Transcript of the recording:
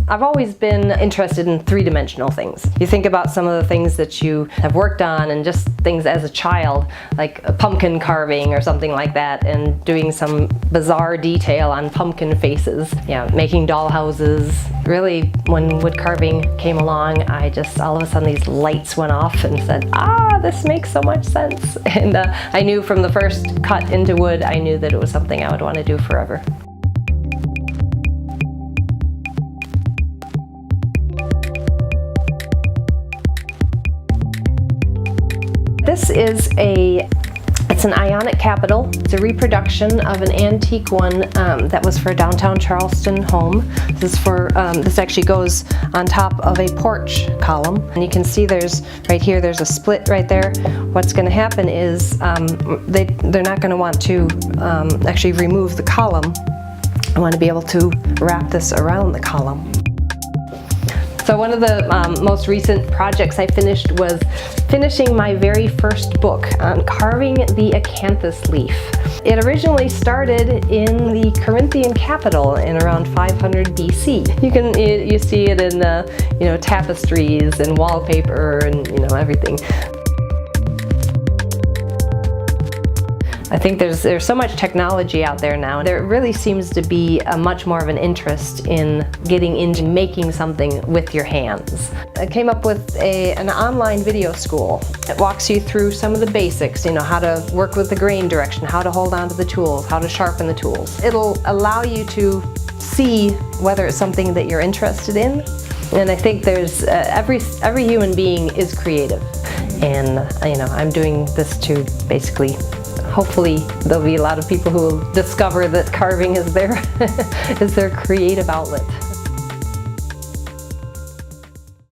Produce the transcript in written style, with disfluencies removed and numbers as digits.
I've always been interested in three-dimensional things. You think about some of the things that you have worked on and just things as a child, like a pumpkin carving or something like that, and doing some bizarre detail on pumpkin faces. Yeah, making doll houses. Really, when wood carving came along, I just, all of a sudden these lights went off and said, ah, this makes so much sense. And I knew from the first cut into wood, I knew that it was something I would want to do forever. This is it's an ionic capital. It's a reproduction of an antique one that was for a downtown Charleston home. This actually goes on top of a porch column. And you can see right here, there's a split right there. What's going to happen is they're not going to want to actually remove the column. I want to be able to wrap this around the column. So one of the most recent projects I finished was finishing my very first book on carving the acanthus leaf. It originally started in the Corinthian capital in around 500 BC. You see it in tapestries and wallpaper and everything. I think there's so much technology out there now. There really seems to be much more of an interest in getting into making something with your hands. I came up with an online video school that walks you through some of the basics, how to work with the grain direction, how to hold on to the tools, how to sharpen the tools. It'll allow you to see whether it's something that you're interested in. And I think there's every human being is creative, and I'm doing this to basically. Hopefully there'll be a lot of people who will discover that carving is their creative outlet.